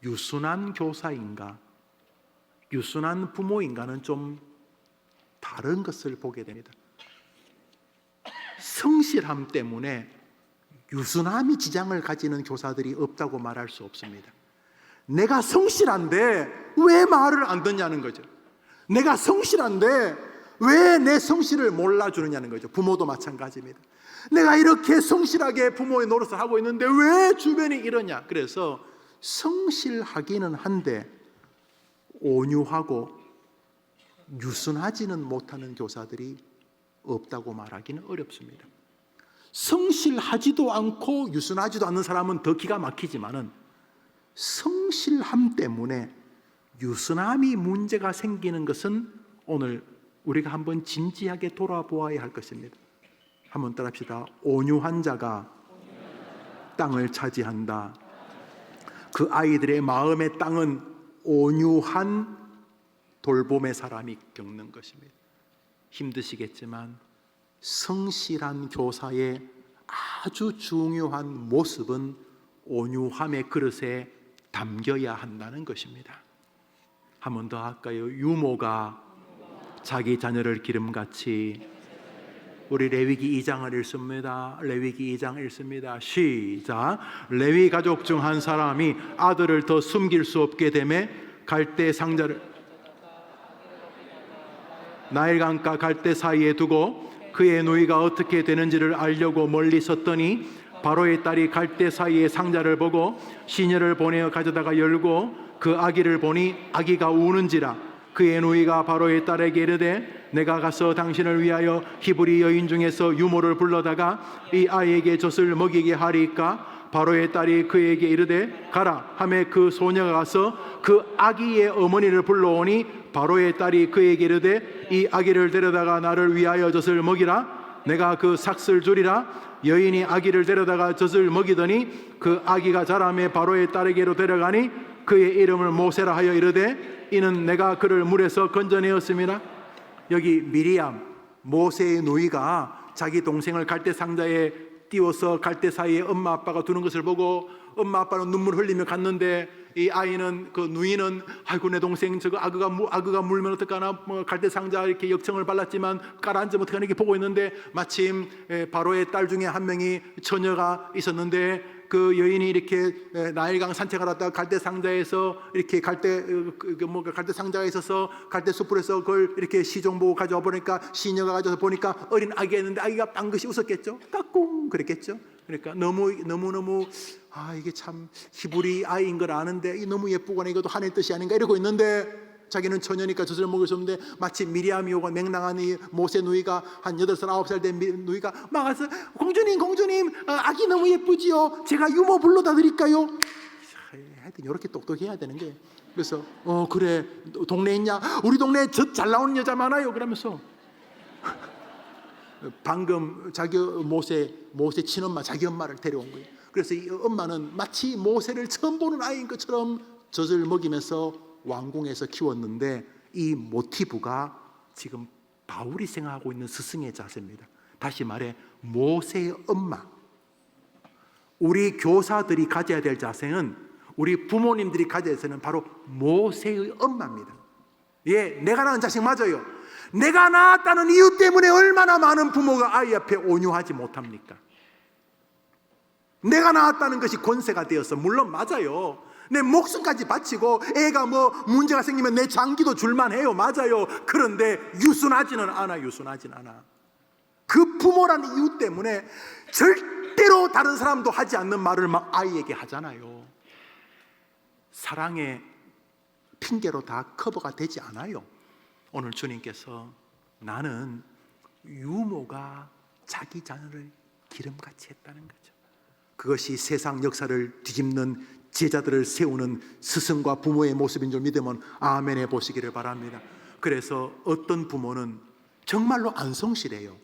유순한 교사인가, 유순한 부모인가는 좀 다른 것을 보게 됩니다. 성실함 때문에 유순함이 지장을 가지는 교사들이 없다고 말할 수 없습니다. 내가 성실한데 왜 말을 안 듣냐는 거죠. 내가 성실한데 왜 내 성실을 몰라주느냐는 거죠. 부모도 마찬가지입니다. 내가 이렇게 성실하게 부모의 노릇을 하고 있는데 왜 주변이 이러냐. 그래서 성실하기는 한데 온유하고 유순하지는 못하는 교사들이 없다고 말하기는 어렵습니다. 성실하지도 않고 유순하지도 않는 사람은 더 기가 막히지만은 성실함 때문에 유순함이 문제가 생기는 것은 오늘 우리가 한번 진지하게 돌아보아야 할 것입니다. 한번 따라합시다. 온유한 자가 땅을 차지한다. 그 아이들의 마음의 땅은 온유한 돌봄의 사람이 겪는 것입니다. 힘드시겠지만 성실한 교사의 아주 중요한 모습은 온유함의 그릇에 담겨야 한다는 것입니다. 한 번 더 할까요? 유모가 자기 자녀를 기름같이. 우리 레위기 2장을 읽습니다. 레위기 2장 읽습니다. 시작. 레위 가족 중 한 사람이 아들을 더 숨길 수 없게 되매 갈대 상자를 나일강가 갈대 사이에 두고 그의 누이가 어떻게 되는지를 알려고 멀리 섰더니 바로의 딸이 갈대 사이에 상자를 보고 시녀를 보내어 가져다가 열고 그 아기를 보니 아기가 우는지라. 그의 누이가 바로의 딸에게 이르되 내가 가서 당신을 위하여 히브리 여인 중에서 유모를 불러다가 이 아이에게 젖을 먹이게 하리까. 바로의 딸이 그에게 이르되 가라 하매 그 소녀가 가서 그 아기의 어머니를 불러오니 바로의 딸이 그에게 이르되 이 아기를 데려다가 나를 위하여 젖을 먹이라. 내가 그 삭슬 주리라. 여인이 아기를 데려다가 젖을 먹이더니 그 아기가 자라매 바로의 딸에게로 데려가니 그의 이름을 모세라 하여 이르되 이는 내가 그를 물에서 건져내었음이라. 여기 미리암 모세의 누이가 자기 동생을 갈대 상자에 띄워서 갈대 사이에 엄마 아빠가 두는 것을 보고 엄마 아빠는 눈물 흘리며 갔는데 이 아이는 그 누이는 아이고 내 동생 저거 아그가 물면 어떡하나 뭐 갈대 상자 이렇게 역청을 발랐지만 깔아앉으면 어떡하나 이렇게 보고 있는데 마침 바로의 딸 중에 한 명이 처녀가 있었는데 그 여인이 이렇게 나일강 산책을 하다가 갈대 상자에서 이렇게 갈대 상자가 있어서 갈대 숲에서 그걸 이렇게 시종 보고 가져와 보니까 시녀가 가져서 보니까 어린 아기가 있는데 아기가 빵긋이 웃었겠죠. 까꿍 그랬겠죠. 그러니까 너무 이게 참 히브리 아이인 걸 아는데 너무 예쁘거나 이것도 하나의 뜻이 아닌가 이러고 있는데 자기는 처녀니까 젖을 먹을 수 없는데 마치 미리암이 오고 맹랑한 이 모세 누이가 한 8살 9살 된 누이가 막 와서 공주님 아기 너무 예쁘지요. 제가 유모 불러다 드릴까요? 하여튼 이렇게 똑똑해야 되는 거예요. 그래서 그래 동네에 있냐? 우리 동네에 젖 잘 나오는 여자 많아요. 그러면서 방금 자기 모세 친엄마 자기 엄마를 데려온 거예요. 그래서 이 엄마는 마치 모세를 처음 보는 아이인 것처럼 젖을 먹이면서 왕궁에서 키웠는데 이 모티브가 지금 바울이 생각하고 있는 스승의 자세입니다. 다시 말해 모세의 엄마. 우리 교사들이 가져야 될 자세는 우리 부모님들이 가져야 될 자세는 바로 모세의 엄마입니다. 예, 내가 낳은 자식 맞아요. 내가 낳았다는 이유 때문에 얼마나 많은 부모가 아이 앞에 온유하지 못합니까? 내가 낳았다는 것이 권세가 되어서 물론 맞아요. 내 목숨까지 바치고 애가 뭐 문제가 생기면 내 장기도 줄만 해요. 맞아요. 그런데 유순하지는 않아. 그 부모라는 이유 때문에 절대로 다른 사람도 하지 않는 말을 막 아이에게 하잖아요. 사랑의 핑계로 다 커버가 되지 않아요. 오늘 주님께서 나는 유모가 자기 자녀를 기름같이 했다는 거죠. 그것이 세상 역사를 뒤집는 제자들을 세우는 스승과 부모의 모습인 줄 믿으면 아멘 해보시기를 바랍니다. 그래서 어떤 부모는 정말로 안 성실해요.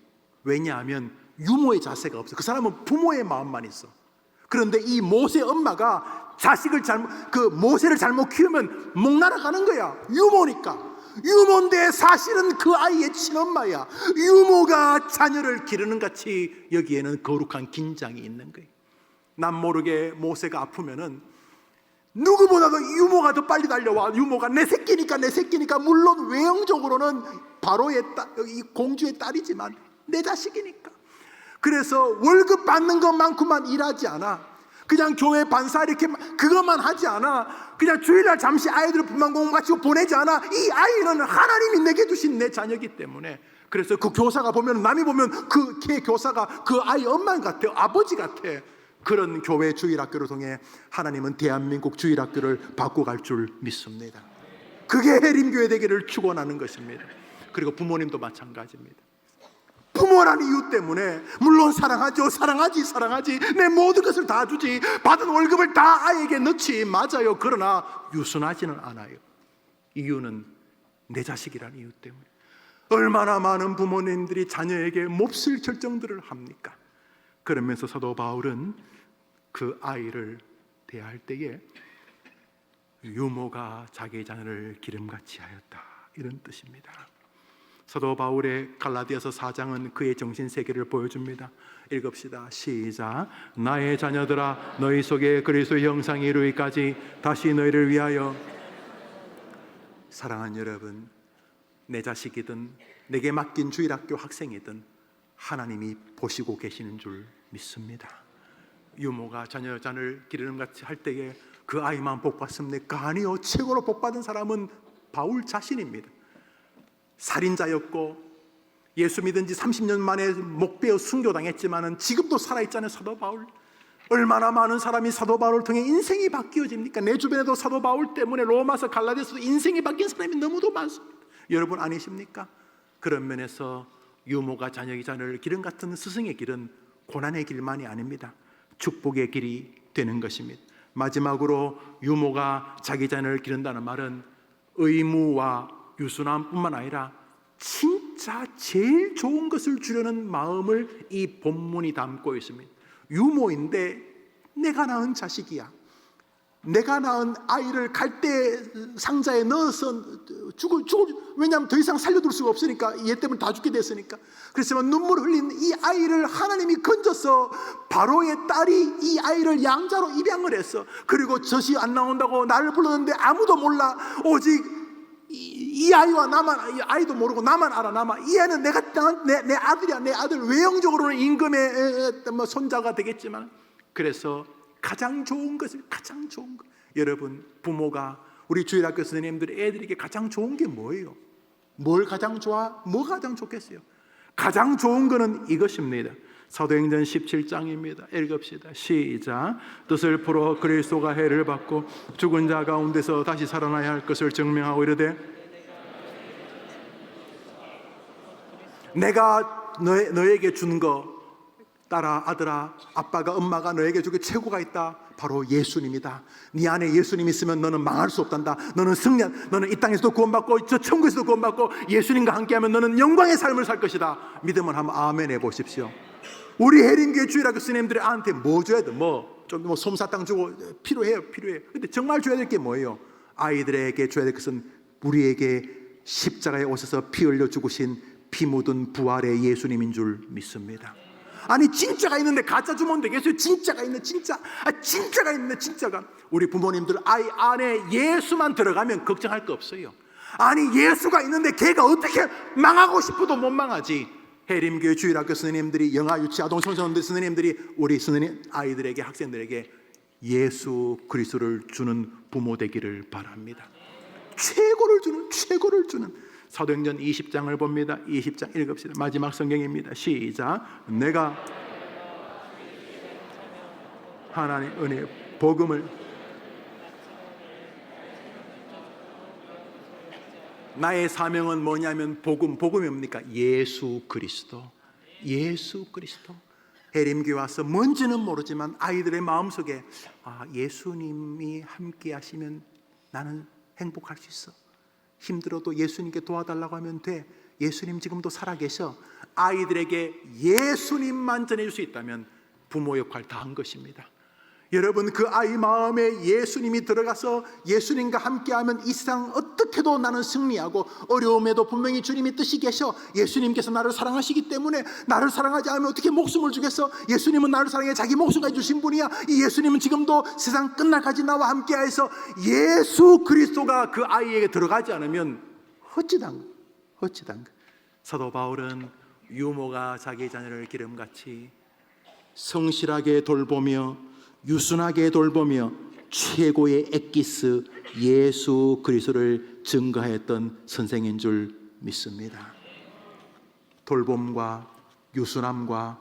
왜냐하면 유모의 자세가 없어. 그 사람은 부모의 마음만 있어. 그런데 이 모세 엄마가 자식을 모세를 잘못 키우면 목 날아가는 거야. 유모니까. 유모인데 사실은 그 아이의 친엄마야. 유모가 자녀를 기르는 같이 여기에는 거룩한 긴장이 있는 거예요. 남 모르게 모세가 아프면은 누구보다도 유모가 더 빨리 달려와. 유모가 내 새끼니까 물론 외형적으로는 바로의 이 공주의 딸이지만 내 자식이니까. 그래서 월급 받는 것만큼만 일하지 않아. 그냥 교회 반사 이렇게 그것만 하지 않아. 그냥 주일날 잠시 아이들 분만 공부 마치고 보내지 않아. 이 아이는 하나님이 내게 주신 내 자녀이기 때문에. 그래서 그 교사가 보면 남이 보면 그 교사가 그 아이 엄마 같아. 아버지 같아. 그런 교회 주일학교를 통해 하나님은 대한민국 주일학교를 바꿔갈 줄 믿습니다. 그게 해림교회 되기를 축원하는 것입니다. 그리고 부모님도 마찬가지입니다. 부모라는 이유 때문에 물론 사랑하죠. 사랑하지. 내 모든 것을 다 주지. 받은 월급을 다 아이에게 넣지. 맞아요. 그러나 유순하지는 않아요. 이유는 내 자식이라는 이유 때문에. 얼마나 많은 부모님들이 자녀에게 몹쓸 결정들을 합니까? 그러면서 사도 바울은 그 아이를 대할 때에 유모가 자기 자녀를 기름같이 하였다, 이런 뜻입니다. 사도 바울의 갈라디아서 4장은 그의 정신세계를 보여줍니다. 읽읍시다. 시작. 나의 자녀들아, 너희 속에 그리스도의 형상이 이루기까지 다시 너희를 위하여. 사랑하는 여러분, 내 자식이든 내게 맡긴 주일학교 학생이든 하나님이 보시고 계시는 줄 믿습니다. 유모가 자녀를 기름같이 할 때에 그 아이만 복받습니까? 아니요. 최고로 복받은 사람은 바울 자신입니다. 살인자였고 예수 믿은 지 30년 만에 목베어 순교당했지만 지금도 살아있잖아요. 사도 바울. 얼마나 많은 사람이 사도 바울을 통해 인생이 바뀌어집니까? 내 주변에도 사도 바울 때문에 로마서 갈라디아서도 인생이 바뀐 사람이 너무도 많습니다. 여러분 아니십니까? 그런 면에서 유모가 자녀의 자녀를 기름 같은 스승의 길은 고난의 길만이 아닙니다. 축복의 길이 되는 것입니다. 마지막으로 유모가 자기 자녀를 기른다는 말은 의무와 유순함뿐만 아니라 진짜 제일 좋은 것을 주려는 마음을 이 본문이 담고 있습니다. 유모인데 내가 낳은 자식이야. 내가 낳은 아이를 갈대 상자에 넣어서 왜냐하면 더 이상 살려둘 수가 없으니까, 얘 때문에 다 죽게 됐으니까. 그렇지만 눈물 흘린 이 아이를 하나님이 건져서 바로의 딸이 이 아이를 양자로 입양을 했어. 그리고 젖이 안 나온다고 나를 불렀는데 아무도 몰라. 오직 이 아이와 나만, 이 아이도 모르고 나만 알아. 이 애는 내 아들이야. 내 아들. 외형적으로는 임금의 손자가 되겠지만, 그래서 가장 좋은 것, 여러분 부모가, 우리 주일학교 선생님들이 애들에게 가장 좋은 게 뭐예요? 뭘 가장 좋아? 뭐가 가장 좋겠어요? 가장 좋은 거는 이것입니다. 사도행전 17장입니다. 읽읍시다. 시작. 뜻을 풀어 그리스도가 해를 받고 죽은 자 가운데서 다시 살아나야 할 것을 증명하고 이르되, 내가 너에게 준 거, 딸아, 아들아, 아빠가, 엄마가 너에게 주게 최고가 있다. 바로 예수님이다. 네 안에 예수님 있으면 너는 망할 수 없단다. 너는 너는 이 땅에서도 구원받고 저 천국에서도 구원받고 예수님과 함께하면 너는 영광의 삶을 살 것이다. 믿으면 한번 아멘 해보십시오. 우리 해림교회 주일학교 스님들이 아한테 뭐 줘야 돼? 좀 솜사탕 주고 필요해요. 근데 정말 줘야 될 게 뭐예요? 아이들에게 줘야 될 것은 우리에게 십자가에 오셔서 피 흘려 죽으신 피 묻은 부활의 예수님인 줄 믿습니다. 아니 진짜가 있는데 가짜 주면 되겠어요? 진짜가 있네. 진짜가 있네. 진짜가. 우리 부모님들 아이 안에 예수만 들어가면 걱정할 거 없어요. 아니 예수가 있는데 걔가 어떻게 망하고 싶어도 못 망하지. 해림교회 주일학교 선생님들이, 영아 유치 아동 청소년들 선생님들이 우리 선생님 아이들에게, 학생들에게 예수 그리스도를 주는 부모 되기를 바랍니다. 최고를 주는 사도행전 20장을 봅니다. 20장 읽읍시다. 마지막 성경입니다. 시작. 내가 하나님 은혜 복음을, 나의 사명은 뭐냐면 복음이 뭡니까? 예수 그리스도. 해림교회 와서 뭔지는 모르지만 아이들의 마음속에 예수님이 함께 하시면 나는 행복할 수 있어. 힘들어도 예수님께 도와달라고 하면 돼. 예수님 지금도 살아계셔. 아이들에게 예수님만 전해줄 수 있다면 부모 역할 다 한 것입니다. 여러분 그 아이 마음에 예수님이 들어가서 예수님과 함께하면 이 세상 어떻게도 나는 승리하고, 어려움에도 분명히 주님이 뜻이 계셔. 예수님께서 나를 사랑하시기 때문에, 나를 사랑하지 않으면 어떻게 목숨을 주겠어? 예수님은 나를 사랑해 자기 목숨까지 주신 분이야. 이 예수님은 지금도 세상 끝날까지 나와 함께해서, 예수 그리스도가 그 아이에게 들어가지 않으면 헛짓한 거. 사도 바울은 유모가 자기 자녀를 기름같이 성실하게 돌보며 유순하게 돌보며 최고의 엑기스 예수 그리스도를 증거했던 선생인 줄 믿습니다. 돌봄과 유순함과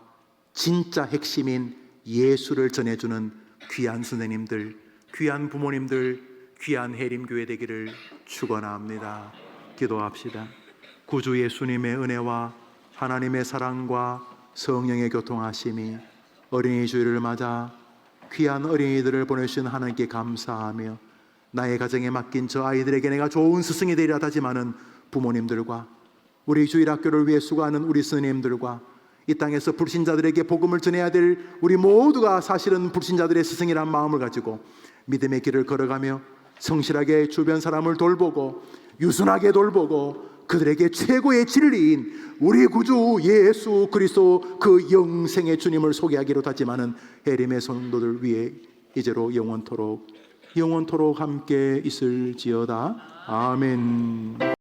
진짜 핵심인 예수를 전해주는 귀한 선생님들, 귀한 부모님들, 귀한 해림교회 되기를 축원합니다. 기도합시다. 구주 예수님의 은혜와 하나님의 사랑과 성령의 교통하심이 어린이 주일을 맞아 귀한 어린이들을 보내주신 하나님께 감사하며 나의 가정에 맡긴 저 아이들에게 내가 좋은 스승이 되리라 다짐하는 부모님들과 우리 주일학교를 위해 수고하는 우리 스님들과 이 땅에서 불신자들에게 복음을 전해야 될 우리 모두가 사실은 불신자들의 스승이란 마음을 가지고 믿음의 길을 걸어가며 성실하게 주변 사람을 돌보고 유순하게 돌보고 그들에게 최고의 진리인 우리 구주 예수 그리스도 그 영생의 주님을 소개하기로 다짐하는 해림의 성도들 위해 이제로 영원토록 함께 있을지어다. 아멘.